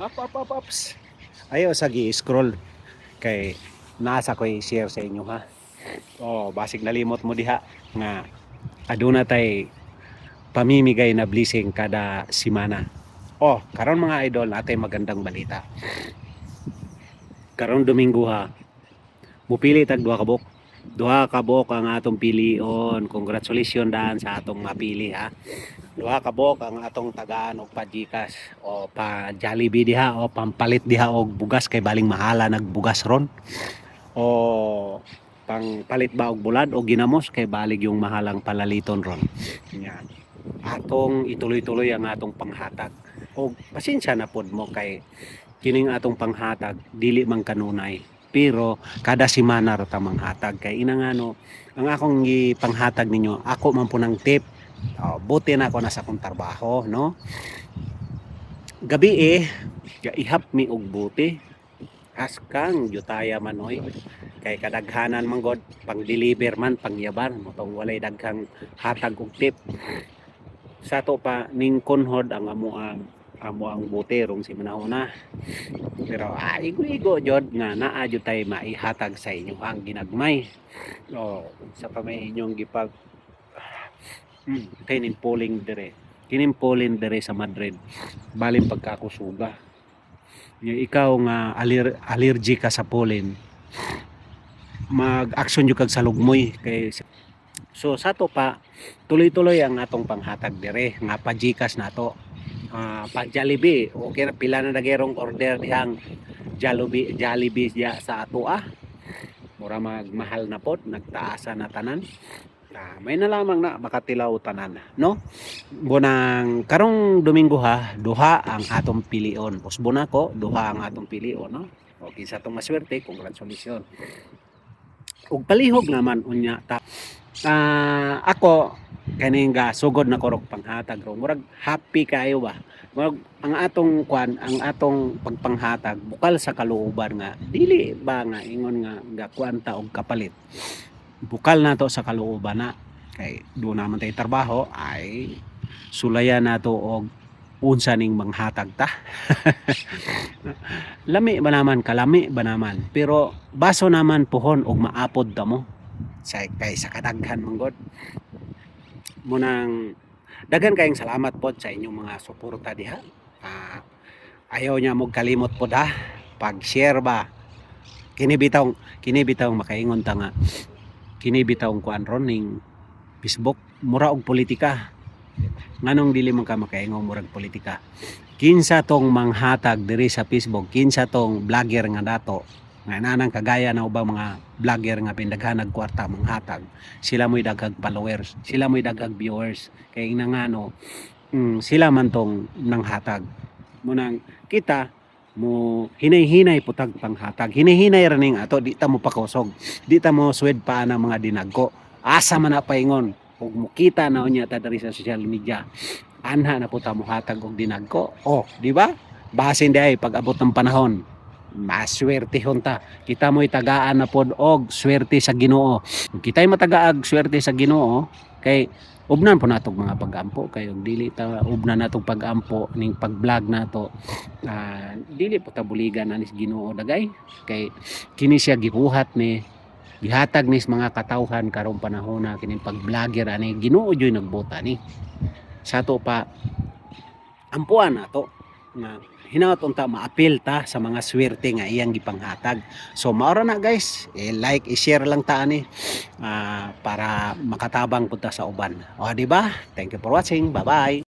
Ups. Ayaw sa gi-scroll kay nasa ko i-share sa inyo ha. Basig nalimot mo diha nga aduna tay pamimigay na blessing kada semana. Karon mga idol natay magandang balita. Karon Domingo ha. Mupili tag duha ka buok. Duha ka buok ang atong pilion. Congratulations daan sa atong mapili ha. Duha ka buok ang atong tagaan og pa-Gcash o pa Jollibee diha o pampalit diha og bugas kay baling mahala nagbugas ron. O pang palit ba og bulad o ginamos kay balig yung mahalang palaliton ron. Yan. Atong ituloy-tuloy ang atong panghatag. O pasensya na pod mo kay kining atong panghatag dili man kanunay. Pero kada semana ra ta manghatag kay inangano ang akong panghatag ninyo ako man po ng tip. Buti na ako nasa akong trabaho, no? Gabi ihap mi og buti. Askang yutaya man oy. Kay kadaghanan man god pang deliver man pangyaban motong walay daghang hatag og tip. Sa to pa ning kunhod ang amo ang buti rong si manahona. Pero igo jud nga naa jud tay maihatag sa inyo ang ginagmay. Sa pa may inyong gipag kining polling dire sa Madrid baling pagkakusuga ikaw nga allergy ka sa pollen mag-action yung kag sa lugmoy kay so sa to pa tuloy-tuloy ang atong panghatag dire nga pa Gcash nato pa Jollibee okay na pila na nagerong order dihang Jollibee diya sa ato mura magmahal na pod nagtaasa na tanan. May na lamang na makatilaw tanan, no? Bunang karong Domingo ha, duha ang atong pilion. Usbo na ko, duha ang atong pilion, no? Okay sa atong maswerte, congratulations. Ug palihog naman unya ta. Ako kaning sugod na korok panghatag ro. Murag happy kayo ba? Murag ang atong ang atong pagpanghatag bukal sa kalooban nga dili ba nga ingon nga kuanta og kapalit. Bukal na to sa kalooban na kay doon naman tayo trabaho ay sulayan na to og unsa ning manghatag ta. Lami ba naman pero baso naman pohon og maapod ta mo kay sa kadaghan manggod munang daghan kayong salamat pod sa inyong mga suporta diha. Ayaw niya mo kalimot pod pag-share ba kini bitaw makaingon ta nga kini bitawng kuan ron ning Facebook mura og politika nganong dili man ka makaingon murag politika kinsa tong manghatag diri sa Facebook kinsa tong vlogger nga dato nga nanang kagaya na ubang mga vlogger nga pindaghan nagkwarta manghatag sila mo'y daghang followers sila mo'y daghang viewers kay nangano sila man tong nanghatag munang kita mo hinay-hinay putag panghatag hinay-hinay raning ato di ta mo pakosog di ta mo swed pa ng mga dinagko asa man na paingon ug mukita na unya ta diri sa social media anha na puta mo hatag og dinagko di ba basin di pag abot ng panahon maswertehon ta kita mo'y tagaan na pod og swerte sa Ginoo kita'y matagaag swerte sa Ginoo kay ubnan po natong mga pag-ampo kay dili ta ubnan natong pag-ampo ning pag-vlog nato dili po ta buligan anis Ginoo dagay kay kini siya gibuhat ni gihatag nis mga katawhan karong panahon na kini pag-vlogger ani Ginoo joy nagbuta ni sa to pa ampuan nato nga hinaot unta maapil ta sa mga swerte nga iyang gipanghatag so maura na guys like i-share lang ta ani para makatabang punta sa uban di ba thank you for watching bye bye.